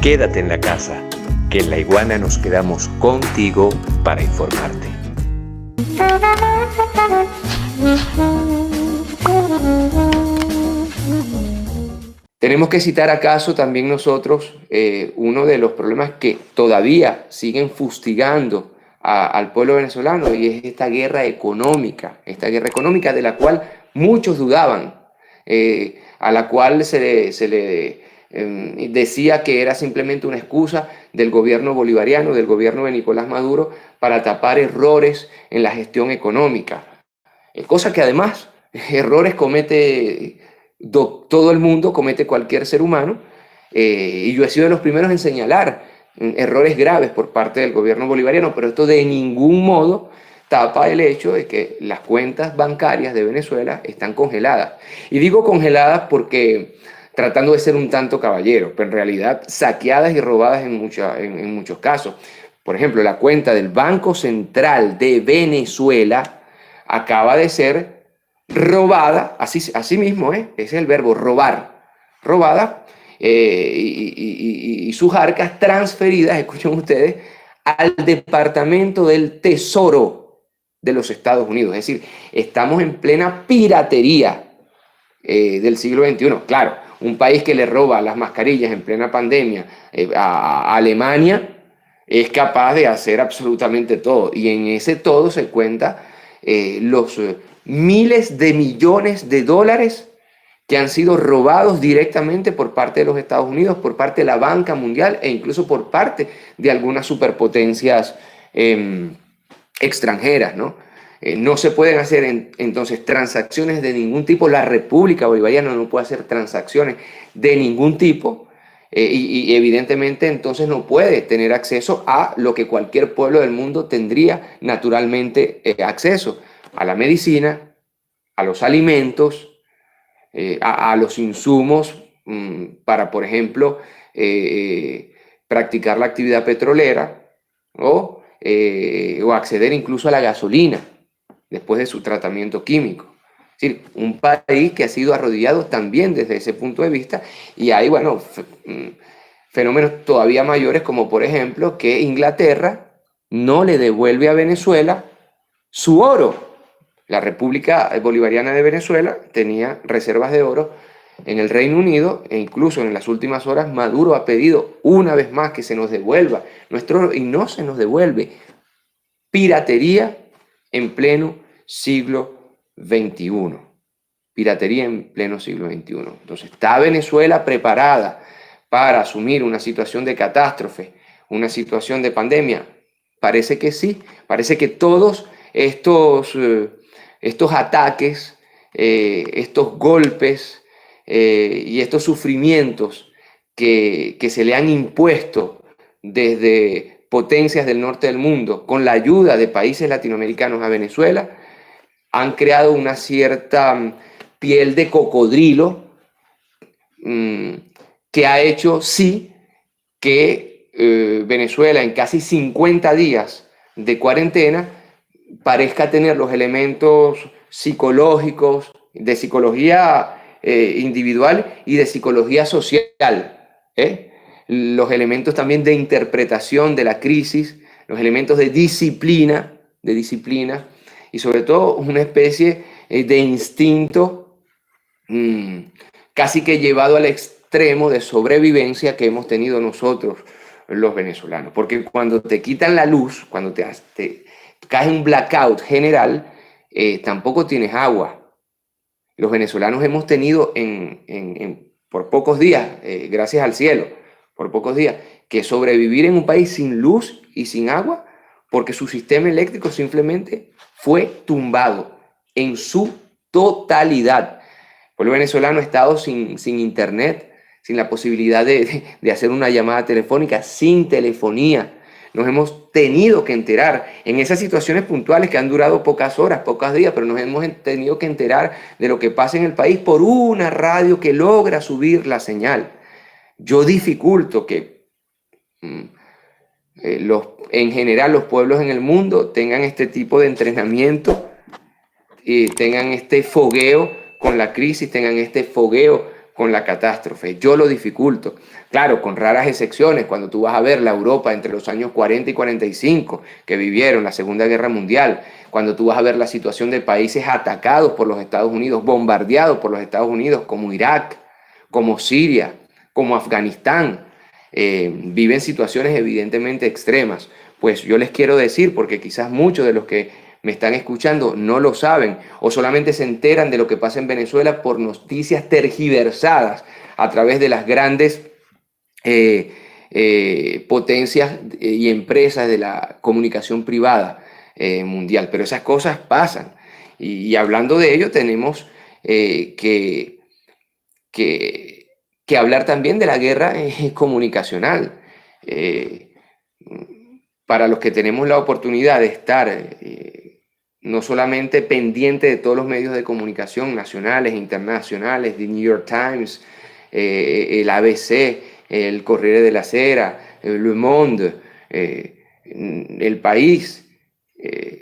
Quédate en la casa, que en La Iguana nos quedamos contigo para informarte. Tenemos que citar acaso también nosotros uno de los problemas que todavía siguen fustigando al pueblo venezolano, y es esta guerra económica de la cual muchos dudaban, a la cual se le decía que era simplemente una excusa del gobierno bolivariano, del gobierno de Nicolás Maduro, para tapar errores en la gestión económica. Cosa que además, errores comete todo el mundo, comete cualquier ser humano, y yo he sido de los primeros en señalar errores graves por parte del gobierno bolivariano, pero esto de ningún modo tapa el hecho de que las cuentas bancarias de Venezuela están congeladas. Y digo congeladas porque, tratando de ser un tanto caballero, pero en realidad saqueadas y robadas en muchos casos. Por ejemplo, la cuenta del Banco Central de Venezuela acaba de ser robada, así mismo, ese es el verbo, robada, y sus arcas transferidas, escuchen ustedes, al Departamento del Tesoro de los Estados Unidos. Es decir, estamos en plena piratería del siglo XXI. Claro, un país que le roba las mascarillas en plena pandemia a Alemania es capaz de hacer absolutamente todo, y en ese todo se cuenta los miles de millones de dólares que han sido robados directamente por parte de los Estados Unidos, por parte de la banca mundial e incluso por parte de algunas superpotencias extranjeras, ¿no? No se pueden hacer entonces transacciones de ningún tipo. La República Bolivariana no puede hacer transacciones de ningún tipo, y evidentemente entonces no puede tener acceso a lo que cualquier pueblo del mundo tendría naturalmente acceso: a la medicina, a los alimentos, a los insumos para, por ejemplo, practicar la actividad petrolera, o acceder incluso a la gasolina después de su tratamiento químico. Es decir, un país que ha sido arrodillado también desde ese punto de vista, y hay, bueno, fenómenos todavía mayores, como por ejemplo que Inglaterra no le devuelve a Venezuela su oro. La República Bolivariana de Venezuela tenía reservas de oro en el Reino Unido, e incluso en las últimas horas Maduro ha pedido una vez más que se nos devuelva nuestro oro, y no se nos devuelve. Piratería en pleno siglo XXI. Piratería en pleno siglo XXI. Entonces, ¿está Venezuela preparada para asumir una situación de catástrofe, una situación de pandemia? Parece que sí. Parece que todos estos ataques, estos golpes y estos sufrimientos que se le han impuesto desde potencias del norte del mundo, con la ayuda de países latinoamericanos a Venezuela, han creado una cierta piel de cocodrilo que ha hecho, sí, que Venezuela, en casi 50 días de cuarentena, parezca tener los elementos psicológicos, de psicología individual y de psicología social, los elementos también de interpretación de la crisis, los elementos de disciplina, y sobre todo una especie de instinto casi que llevado al extremo de sobrevivencia que hemos tenido nosotros los venezolanos. Porque cuando te quitan la luz, cuando te cae un blackout general, tampoco tienes agua. Los venezolanos hemos tenido por pocos días, gracias al cielo, por pocos días, que sobrevivir en un país sin luz y sin agua, porque su sistema eléctrico simplemente fue tumbado en su totalidad. El pueblo venezolano ha estado sin internet, sin la posibilidad de hacer una llamada telefónica, sin telefonía. Nos hemos tenido que enterar en esas situaciones puntuales que han durado pocas horas, pocos días, pero nos hemos tenido que enterar de lo que pasa en el país por una radio que logra subir la señal. Yo dificulto que en general los pueblos en el mundo tengan este tipo de entrenamiento y tengan este fogueo con la crisis, tengan este fogueo con la catástrofe. Yo lo dificulto. Claro, con raras excepciones, cuando tú vas a ver la Europa entre los años 40 y 45, que vivieron la Segunda Guerra Mundial, cuando tú vas a ver la situación de países atacados por los Estados Unidos, bombardeados por los Estados Unidos, como Irak, como Siria, como Afganistán, viven situaciones evidentemente extremas. Pues yo les quiero decir, porque quizás muchos de los que me están escuchando no lo saben o solamente se enteran de lo que pasa en Venezuela por noticias tergiversadas a través de las grandes potencias y empresas de la comunicación privada mundial. Pero esas cosas pasan. Y hablando de ello, tenemos que hablar también de la guerra comunicacional. Para los que tenemos la oportunidad de estar no solamente pendiente de todos los medios de comunicación nacionales e internacionales, The New York Times, el ABC, el Corriere della Sera, Le Monde, El País,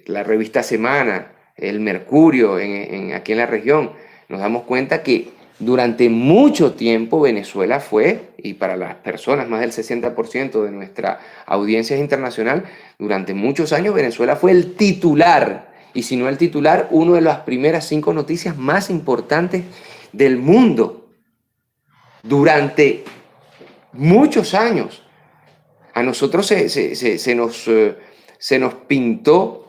la revista Semana, el Mercurio aquí en la región, nos damos cuenta que durante mucho tiempo Venezuela fue, y para las personas, más del 60% de nuestra audiencia es internacional, durante muchos años Venezuela fue el titular, y si no el titular, una de las primeras 5 noticias más importantes del mundo durante muchos años. A nosotros se nos pintó,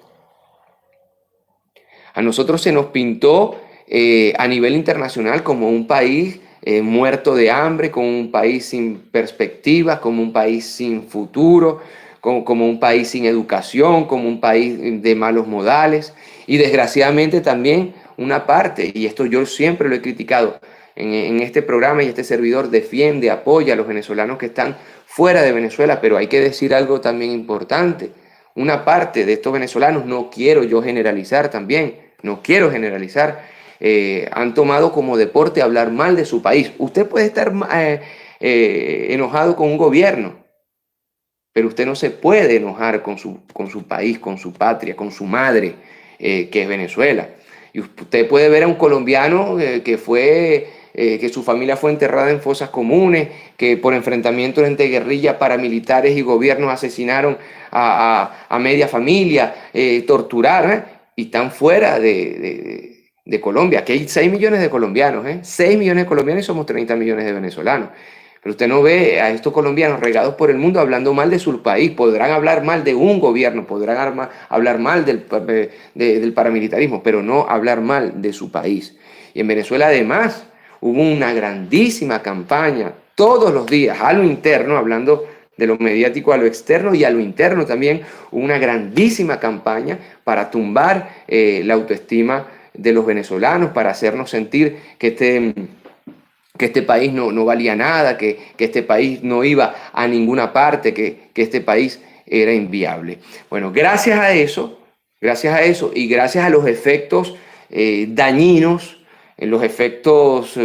a nivel internacional como un país muerto de hambre, como un país sin perspectivas, como un país sin futuro, como un país sin educación, como un país de malos modales. Y desgraciadamente también una parte, y esto yo siempre lo he criticado en este programa, y este servidor defiende, apoya a los venezolanos que están fuera de Venezuela, pero hay que decir algo también importante. Una parte de estos venezolanos, no quiero yo generalizar también, no quiero generalizar, han tomado como deporte hablar mal de su país. Usted puede estar enojado con un gobierno, pero usted no se puede enojar con su país, con su patria, con su madre, que es Venezuela. Y usted puede ver a un colombiano que su familia fue enterrada en fosas comunes, que por enfrentamientos entre guerrillas, paramilitares y gobiernos asesinaron a media familia, torturaron, y están fuera de Colombia. Aquí hay 6 millones de colombianos, 6 millones de colombianos y somos 30 millones de venezolanos. Pero usted no ve a estos colombianos regados por el mundo hablando mal de su país. Podrán hablar mal de un gobierno, podrán hablar mal del paramilitarismo, pero no hablar mal de su país. Y en Venezuela además hubo una grandísima campaña todos los días a lo interno, hablando de lo mediático a lo externo y a lo interno también, una grandísima campaña para tumbar la autoestima de los venezolanos, para hacernos sentir que este país no valía nada, que este país no iba a ninguna parte, que este país era inviable. Bueno, gracias a eso y gracias a los efectos dañinos, los efectos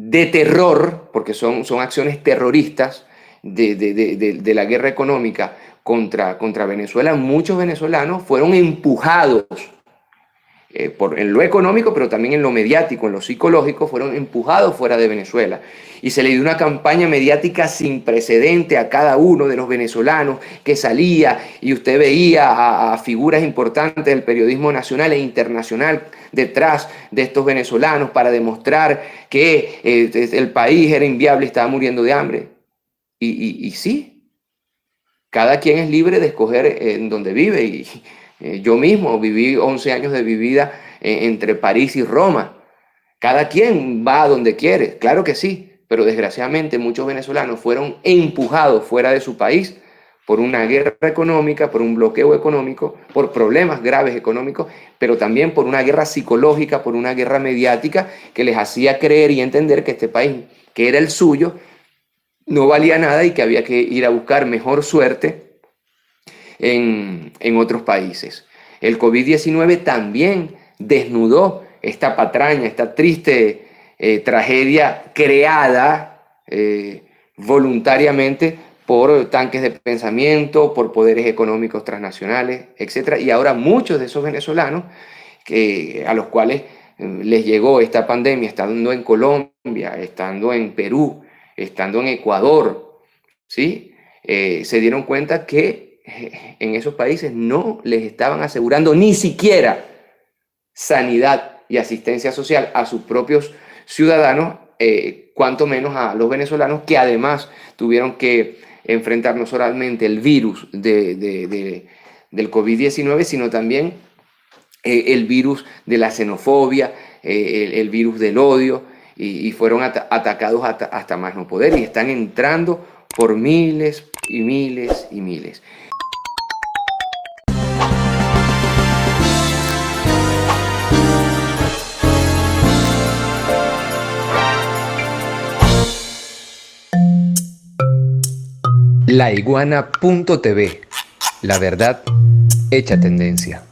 de terror, porque son acciones terroristas de la guerra económica contra Venezuela, muchos venezolanos fueron empujados en lo económico, pero también en lo mediático, en lo psicológico, fueron empujados fuera de Venezuela. Y se le dio una campaña mediática sin precedente a cada uno de los venezolanos que salía, y usted veía a figuras importantes del periodismo nacional e internacional detrás de estos venezolanos para demostrar que el país era inviable y estaba muriendo de hambre. Y sí, cada quien es libre de escoger en dónde vive, y yo mismo viví 11 años de mi vida entre París y Roma. Cada quien va a donde quiere, claro que sí, pero desgraciadamente muchos venezolanos fueron empujados fuera de su país por una guerra económica, por un bloqueo económico, por problemas graves económicos, pero también por una guerra psicológica, por una guerra mediática que les hacía creer y entender que este país, que era el suyo, no valía nada y que había que ir a buscar mejor suerte en otros países. El COVID-19 también desnudó esta patraña, esta triste tragedia creada voluntariamente por tanques de pensamiento, por poderes económicos transnacionales, etc. Y ahora muchos de esos venezolanos a los cuales les llegó esta pandemia estando en Colombia, estando en Perú, estando en Ecuador, ¿sí? Se dieron cuenta que en esos países no les estaban asegurando ni siquiera sanidad y asistencia social a sus propios ciudadanos, cuanto menos a los venezolanos, que además tuvieron que enfrentar no solamente el virus del COVID-19, sino también el virus de la xenofobia, el virus del odio, y fueron atacados hasta más no poder, y están entrando por miles y miles y miles. Laiguana.tv, la verdad hecha tendencia.